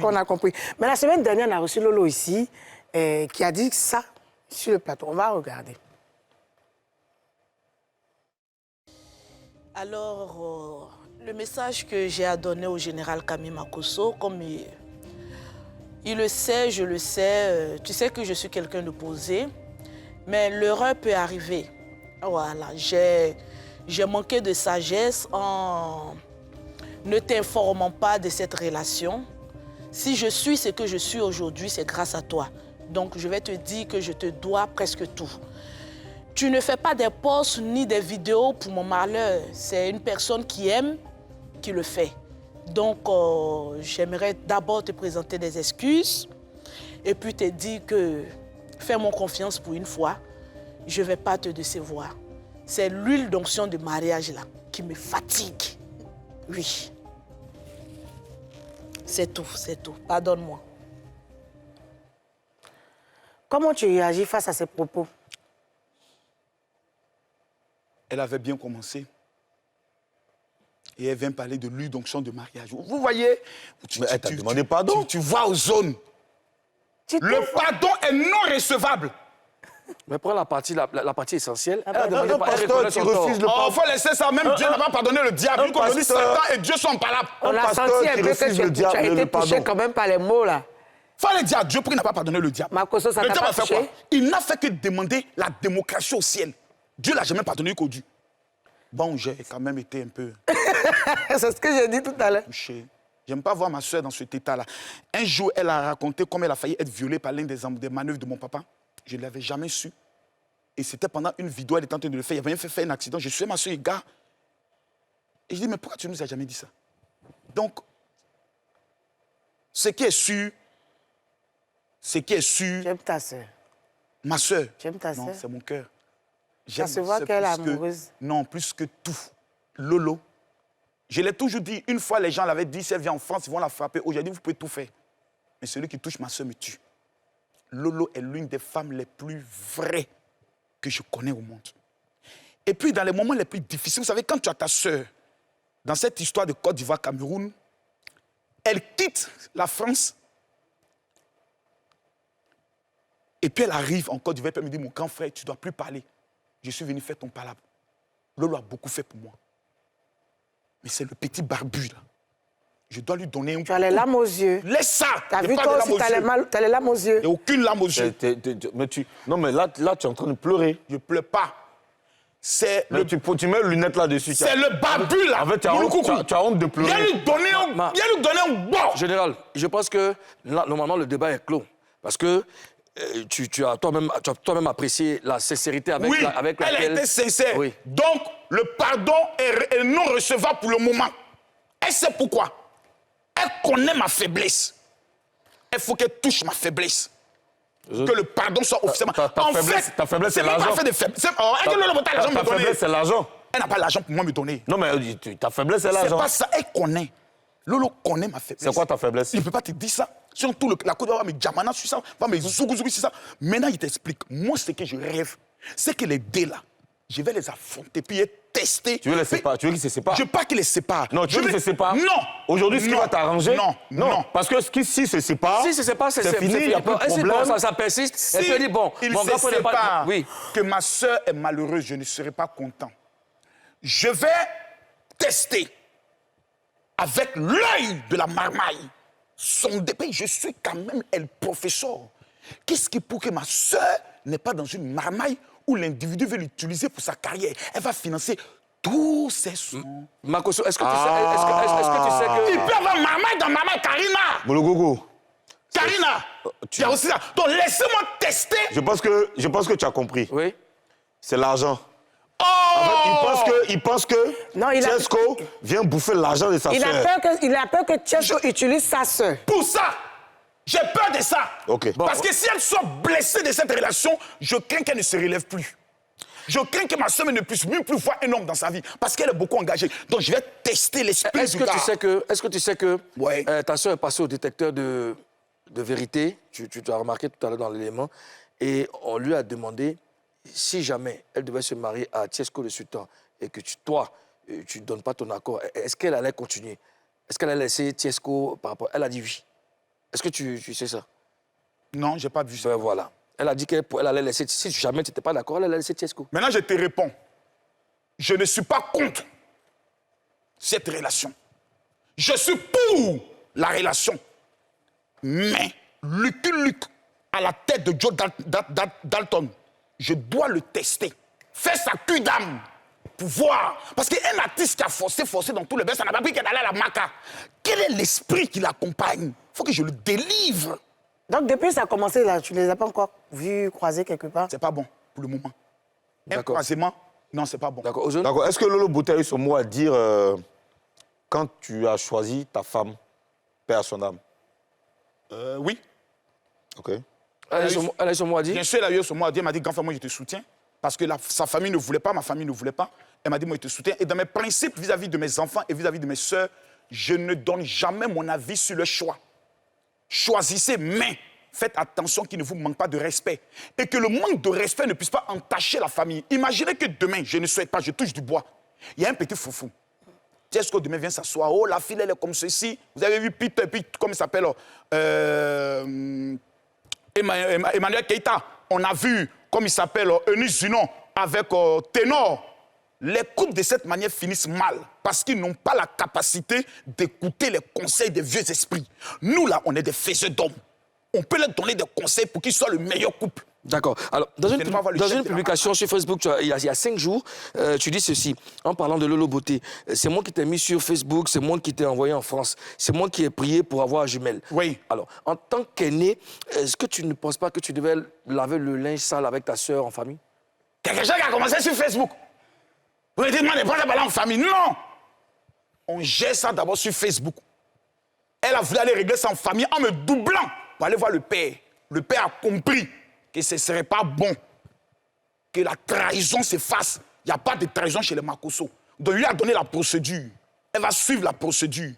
qu'on a compris. Mais la semaine dernière, on a reçu Lolo ici, qui a dit ça sur le plateau. On va regarder. Alors, le message que j'ai à donner au général Camille Makosso, comme il le sait, je le sais, tu sais que je suis quelqu'un de posé, mais l'erreur peut arriver. Voilà, j'ai manqué de sagesse en ne t'informant pas de cette relation. Si je suis ce que je suis aujourd'hui, c'est grâce à toi. Donc, je vais te dire que je te dois presque tout. Tu ne fais pas des posts ni des vidéos pour mon malheur. C'est une personne qui aime, qui le fait. Donc, j'aimerais d'abord te présenter des excuses et puis te dire que fais-moi confiance pour une fois. Je ne vais pas te décevoir. C'est l'huile d'onction de mariage là qui me fatigue. Oui. C'est tout, c'est tout. Pardonne-moi. Comment tu réagis face à ces propos? Elle avait bien commencé. Et elle vient parler de l'huile d'onction de mariage. Vous voyez, mais elle t'a demandé pardon. Tu vois aux zones. Le pardon est non recevable. Mais prends la partie essentielle. Elle a Non, demandé pasteur, reconnaît tu son tort. refuses le Oh, pardon. il faut laisser ça. Même Dieu n'a pas pardonné le diable. Il dit Satan et Dieu sont imparables. On a pasteur senti un qui peu refuse que le tu as diable, été le touché pardon. quand même par les mots, là. Il fallait dire à Dieu pourquoi il n'a pas pardonné le diable. Makosso, ça Le t'a diable pas a fait touché? quoi? Il n'a fait que demander la démocratie au ciel. Dieu ne l'a jamais pardonné qu'au Dieu. Bon, j'ai quand même été un peu C'est ce que j'ai dit tout à l'heure. touché. J'aime pas voir ma soeur dans cet état-là. Un jour, elle a raconté comment elle a failli être violée par l'un des manœuvres de mon papa. Je ne l'avais jamais su. Et c'était pendant une vidéo, elle était en train de le faire. Il avait fait un accident. Je suis ma soeur, gars. Et je dis, mais pourquoi tu ne nous as jamais dit ça? Donc, ce qui est sûr, J'aime ta soeur. ma soeur, J'aime ta non, sœur. c'est mon cœur. Ça se ma voit sœur qu'elle est plus que- amoureuse. Non, plus que tout. Lolo. Je l'ai toujours dit, une fois les gens l'avaient dit, si elle vient en France, ils vont la frapper. Aujourd'hui, vous pouvez tout faire. Mais celui qui touche ma soeur me tue. Lolo est l'une des femmes les plus vraies que je connais au monde. Et puis, dans les moments les plus difficiles, vous savez, quand tu as ta soeur, dans cette histoire de Côte d'Ivoire-Cameroun, elle quitte la France. Et puis elle arrive en Côte d'Ivoire, elle me dit, mon grand frère, tu ne dois plus parler. Je suis venu faire ton palabre. Lolo a beaucoup fait pour moi. Mais c'est le petit barbu, là. Je dois lui donner un Tu as les larmes aux yeux. Laisse ça. T'as Il y a vu pas toi de aussi, larmes aux yeux. t'as les larmes aux yeux. Il n'y a aucune larme aux yeux. Mais non, mais là, tu es en train de pleurer. Je ne pleure pas. C'est Mais le, tu mets le lunette là-dessus. c'est le barbu, là. En fait, tu as honte de pleurer. Viens lui donner un bon. Général, je pense que là, normalement, le débat est clos. Parce que tu as toi-même apprécié la sincérité avec, Oui, avec elle laquelle... a été sincère. Oui. Donc, le pardon est non recevable pour le moment. Elle sait pourquoi. Elle connaît ma faiblesse. Il faut qu'elle touche ma faiblesse. Que le pardon soit officiellement... Ta faiblesse, c'est l'argent. Pas fait de faiblesse. Ta faiblesse, c'est l'argent. Elle n'a pas l'argent pour moi me donner. Non, mais ta faiblesse, c'est C'est l'argent. pas ça, elle connaît. Lolo connaît ma faiblesse. C'est quoi ta faiblesse? Il ne peut pas te dire ça. Surtout la Côte d'Ivoire va me diamana sur ça, va me zougou sur ça. Maintenant, il t'explique. Moi, ce que je rêve, c'est que les deux là, je vais les affronter, puis les tester. Tu veux les séparer? Tu veux qu'ils se séparent? Je ne veux pas qu'ils les séparent. Non, tu veux qu'ils se séparent? Non. Aujourd'hui, ce qui Non. va t'arranger? Non. Parce que s'ils se séparent, Si c'est pas, c'est fini, il n'y a pas de problème. Ça persiste. Si Elle te dit, bon, il mon se gars, prenez pas... sépare, Oui. que ma soeur est malheureuse, je ne serai pas content. Je vais tester avec l'œil de la marmaille son dépêche. Je suis quand même le professeur. Qu'est-ce qui pour que ma soeur n'est pas dans une marmaille où l'individu veut l'utiliser pour sa carrière? Elle va financer tous ses sons. Makosso, est-ce que tu sais que... Il peut y avoir marmaille dans marmaille, Karina. Mologogo, Karina, il y a aussi ça. Donc laissez-moi tester. je pense que tu as compris. Oui. C'est l'argent. Oh! En fait, il pense que Non, il a- Tchesco vient bouffer l'argent de sa Il sœur. a peur que Tchesco utilise sa soeur. Pour ça, j'ai peur de ça. Ok. Parce que si elle soit blessée de cette relation, je crains qu'elle ne se relève plus. Je crains que ma soeur ne puisse même plus voir un homme dans sa vie parce qu'elle est beaucoup engagée. Donc je vais tester l'esprit Est-ce du que, gars. est-ce que tu sais que Ouais. ta soeur est passée au détecteur de vérité, tu as remarqué tout à l'heure dans l'élément, et on lui a demandé si jamais elle devait se marier à Tchesco le Sultan et que toi, tu ne donnes pas ton accord, est-ce qu'elle allait continuer? Est-ce qu'elle allait laisser Tchesco par rapport... Elle a dit oui. Est-ce que tu sais ça? Non, je n'ai pas vu ça. Ben voilà. Elle a dit qu'elle allait laisser... Si jamais tu n'étais pas d'accord, elle allait laisser Tiesco. Maintenant, je te réponds. Je ne suis pas contre cette relation. Je suis pour la relation. Mais Lucky Luke, à la tête de Joe Dalton, je dois le tester. Faire sa cul d'âme pour voir. Parce qu'un artiste qui a forcé dans tout le bain, ça n'a pas pris qu'elle allait à la maca. Quel est l'esprit qui l'accompagne? Il faut que je le délivre. Donc, depuis que ça a commencé, là, tu ne les as pas encore vus croiser quelque part? C'est pas bon pour le moment. Un D'accord. croisement, non, c'est pas bon. D'accord. Ozone? D'accord. Est-ce que Lolo Bouté a eu son mot à dire quand tu as choisi ta femme, paix à son âme? Oui. Ok. Elle a eu son mot à dire? Bien sûr, elle a eu son mot à dire. Elle m'a dit, grand frère, moi, je te soutiens. Parce que sa famille ne voulait pas, ma famille ne voulait pas. Elle m'a dit, moi, je te soutiens. Et dans mes principes vis-à-vis de mes enfants et vis-à-vis de mes sœurs, je ne donne jamais mon avis sur le choix. Choisissez, mais faites attention qu'il ne vous manque pas de respect. Et que le manque de respect ne puisse pas entacher la famille. Imaginez que demain, je ne souhaite pas, je touche du bois. Il y a un petit foufou. Est-ce que demain vient s'asseoir? Oh, la fille, elle est comme ceci. Vous avez vu Peter, comment il s'appelle Emmanuel Keita. On a vu, comme il s'appelle, Eunice Zinon avec Ténor. Les couples de cette manière finissent mal parce qu'ils n'ont pas la capacité d'écouter les conseils des vieux esprits. Nous, là, on est des faiseurs d'hommes. On peut leur donner des conseils pour qu'ils soient le meilleur couple. D'accord. Alors, dans une publication sur Facebook, il y a 5 jours, tu dis ceci, en parlant de Lolo Beauté. C'est moi qui t'ai mis sur Facebook, c'est moi qui t'ai envoyé en France, c'est moi qui ai prié pour avoir jumelle. Oui. Alors, en tant qu'aîné, est-ce que tu ne penses pas que tu devais laver le linge sale avec ta sœur en famille? Quelque chose qui a commencé sur Facebook. Vous me dites, moi, ne pas parler en famille. Non! On gère ça d'abord sur Facebook. Elle a voulu aller régler ça en famille en me doublant pour aller voir le père. Le père a compris que ce ne serait pas bon que la trahison s'efface. Il n'y a pas de trahison chez les Makosso. Donc, il lui a donné la procédure. Elle va suivre la procédure.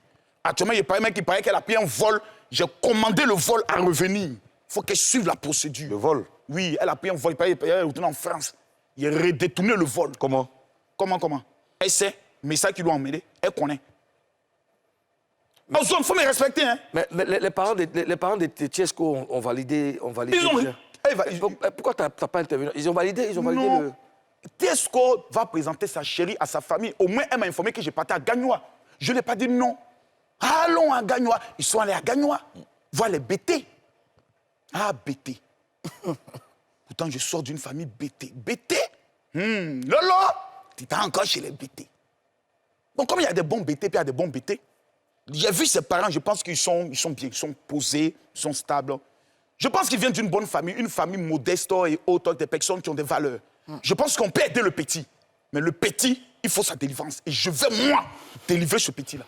Actuellement, il y a pas un mec qui paraît qu'elle a payé un vol. J'ai commandé le vol à revenir. Il faut qu'elle suive la procédure. Le vol? Oui, elle a payé un vol. Elle est retournée en France. Il a redétourné le vol. Comment? Comment? Elle sait, mais ça qui lui a emmené, elle connaît. Il faut me respecter, hein. Mais les parents de Tiesco ont validé. Ils ont... Pourquoi tu n'as pas intervenu? Ils ont validé non. le... Tiesco va présenter sa chérie à sa famille. Au moins, elle m'a informé que je partais à Gagnoa. Je ne lui ai pas dit non. Allons à Gagnoa. Ils sont allés à Gagnoa. Voir les BT. Ah, BT. Pourtant, je sors d'une famille BT. BT? Lolo, tu es encore chez les BT. Donc, comme il y a des bons BT, puis il y a des bons BT, j'ai vu ses parents, je pense qu'ils sont bien, ils sont posés, ils sont stables. Je pense qu'ils viennent d'une bonne famille, une famille modeste et autre, des personnes qui ont des valeurs. Je pense qu'on peut aider le petit. Mais le petit, il faut sa délivrance. Et je vais, moi, délivrer ce petit-là.